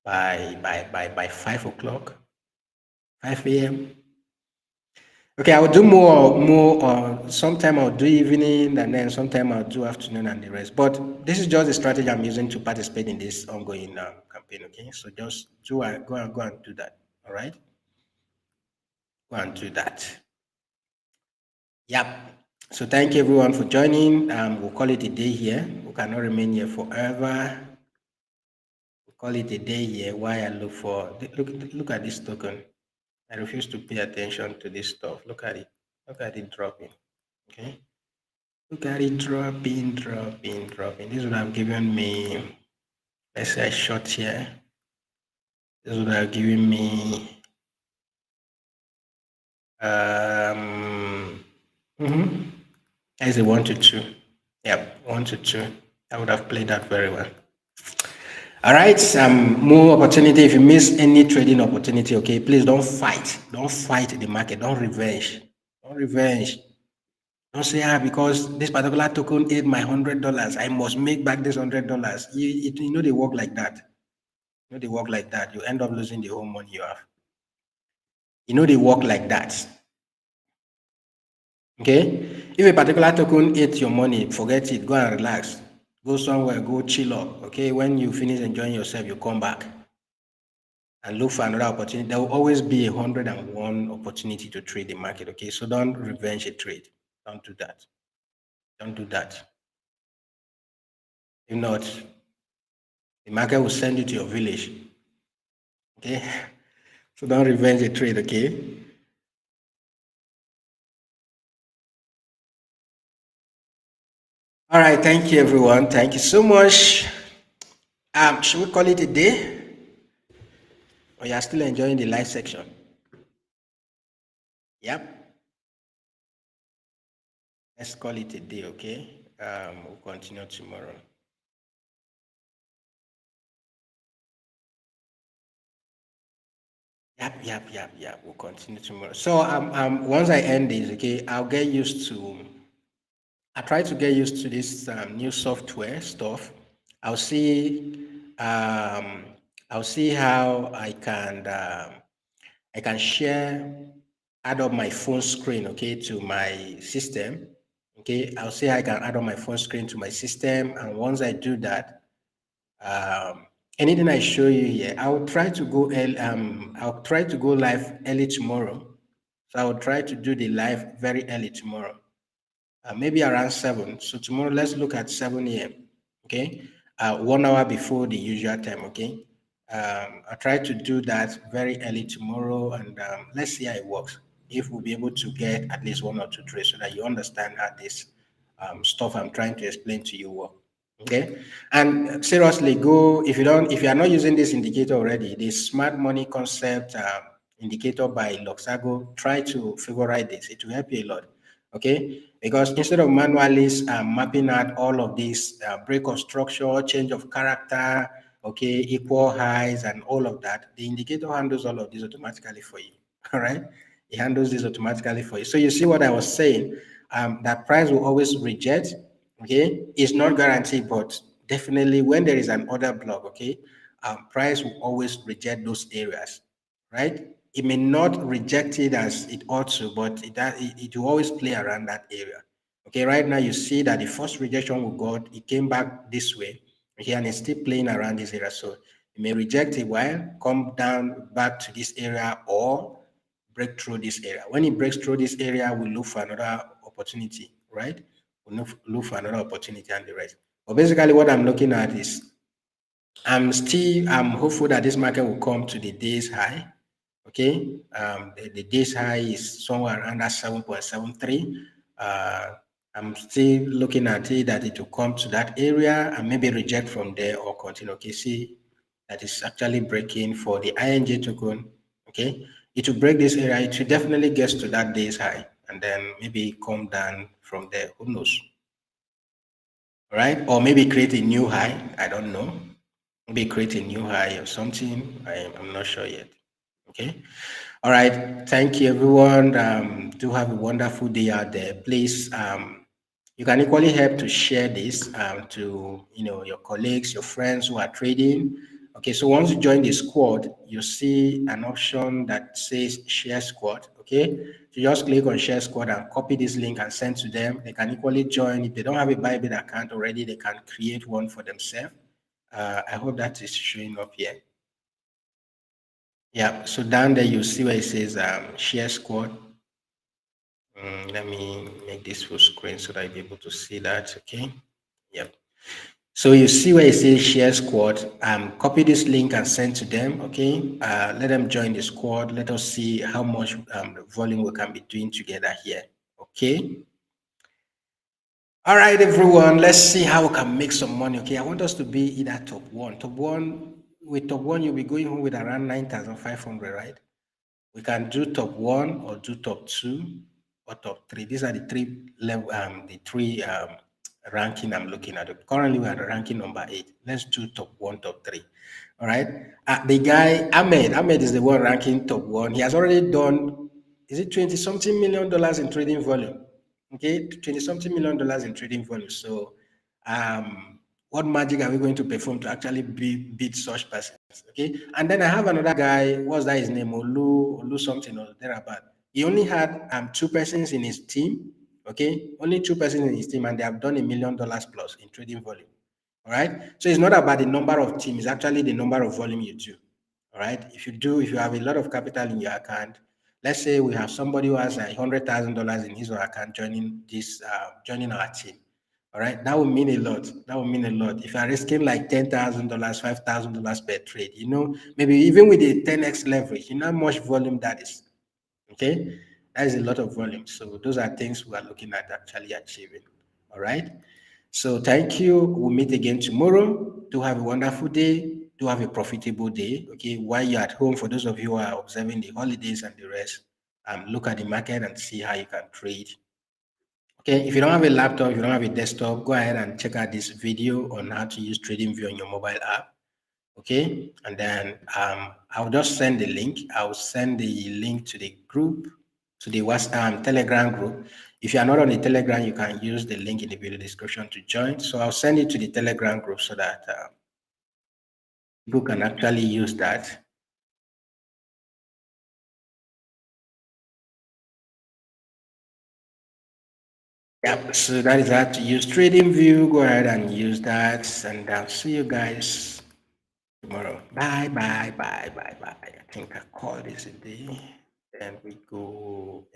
5 o'clock, 5 a.m. Okay, I will do more. Sometime I'll do evening, and then sometime I'll do afternoon and the rest. But this is just a strategy I'm using to participate in this ongoing campaign. Okay, so just go and do that. All right, go and do that. Yep. So thank you everyone for joining. We'll call it a day here. We cannot remain here forever. We'll call it a day here. Why I look at this token. I refuse to pay attention to this stuff. Look at it. Look at it dropping. Okay. Look at it dropping. This would have given me, let's say, a short here. This would have given me as a 1 to 2. Yep, 1 to 2. I would have played that very well. All right, more opportunity. If you miss any trading opportunity, okay, please don't fight. Don't fight the market. Don't revenge. Don't revenge. Don't say, because this particular token ate my $100, I must make back this $100. You know they work like that. You know they work like that. You end up losing the whole money you have. You know they work like that. Okay? If a particular token ate your money, forget it. Go and relax. Go somewhere. Go chill up. Okay? When you finish enjoying yourself, you come back and look for another opportunity. There will always be 101 opportunity to trade the market. Okay? So don't revenge a trade. Don't do that. Don't do that. If not, the market will send you to your village. Okay? So don't revenge a trade, okay? All right, thank you everyone. Thank you so much. Should we call it a day? Or you are still enjoying the live section? Yep. Let's call it a day, okay? We'll continue tomorrow. Yep. We'll continue tomorrow. So once I end this, okay, I'll try to get used to this new software stuff. I'll see how I can add up my phone screen, okay, to my system. Okay, I'll see how I can add up my phone screen to my system, and once I do that, anything I show you here, I'll try to go live early tomorrow. So I'll try to do the live very early tomorrow, maybe around 7. So tomorrow, let's look at 7 a.m. Okay, 1 hour before the usual time. Okay, I'll try to do that very early tomorrow, and let's see how it works. If we'll be able to get at least 1 or 2 trades, so that you understand how this stuff I'm trying to explain to you work. Okay, and seriously, go if you are not using this indicator already, the smart money concept indicator by Luxago. Try to favorite this; it will help you a lot. Okay, because instead of manually mapping out all of these break of structure, change of character, okay, equal highs and all of that, the indicator handles all of this automatically for you. All right, it handles this automatically for you. So you see what I was saying, that price will always reject. Okay, it's not guaranteed, but definitely when there is an order block, okay, price will always reject those areas, right? It may not reject it as it ought to, but it will always play around that area. Okay, right now you see that the first rejection we got, it came back this way, okay, and it's still playing around this area. So it may reject it while come down back to this area or break through this area. When it breaks through this area, we look for another opportunity, right? We look for another opportunity and the rest. But basically, what I'm looking at is I'm hopeful that this market will come to the day's high. Okay, the day's high is somewhere around that 7.73. I'm still looking at it that it will come to that area and maybe reject from there or continue. Okay, see that is actually breaking for the ING token. Okay, it will break this area. It will definitely get to that day's high and then maybe come down from there. Who knows? All right, or maybe create a new high. I don't know. Maybe create a new high or something. I'm not sure yet. Okay. All right. Thank you, everyone. Do have a wonderful day out there. Please, you can equally help to share this to your colleagues, your friends who are trading. Okay. So once you join the squad, you see an option that says share squad. Okay. So you just click on share squad and copy this link and send to them. They can equally join. If they don't have a Bybit account already, they can create one for themselves. I hope that is showing up here. Yeah, so down there you see where it says share squad. Let me make this full screen so that you'll be able to see that. Okay. Yep. So you see where it says share squad. Copy this link and send to them. Okay. Let them join the squad. Let us see how much volume we can be doing together here. Okay. All right, everyone. Let's see how we can make some money. Okay. I want us to be either top one. Top one. With top one, you'll be going home with around 9,500, right? We can do top one or do top two or top three. These are the three level, the three ranking I'm looking at. Currently, we are ranking number 8. Let's do top one, top three. All right. The guy Ahmed is the one ranking top one. He has already done, is it 20 something million dollars in trading volume? Okay, 20 something million dollars in trading volume. So, what magic are we going to perform to actually beat such persons? Okay, and then I have another guy. What's that? His name Olu something or thereabout. He only had two persons in his team. Okay, only two persons in his team, and they have done $1 million plus in trading volume. All right. So it's not about the number of teams, it's actually the number of volume you do. All right. If you have a lot of capital in your account, let's say we have somebody who has $100,000 in his or her account joining our team. All right. That would mean a lot. That would mean a lot. If you are risking like $10,000, $5,000 per trade, maybe even with a 10x leverage, you know how much volume that is. Okay. That is a lot of volume. So those are things we are looking at actually achieving. All right. So thank you. We'll meet again tomorrow. Do have a wonderful day. Do have a profitable day. Okay. While you're at home, for those of you who are observing the holidays and the rest, look at the market and see how you can trade. Okay. If you don't have a laptop, if you don't have a desktop, go ahead and check out this video on how to use TradingView on your mobile app. Okay. And then I'll just send the link. I'll send the link to the group, to the WhatsApp Telegram group. If you are not on the Telegram, you can use the link in the video description to join. So I'll send it to the Telegram group so that people can actually use that. Yep. So that is how to use TradingView. Go ahead and use that, and I'll see you guys tomorrow. Bye, bye, bye, bye, bye. I think I called this a day. Then we go.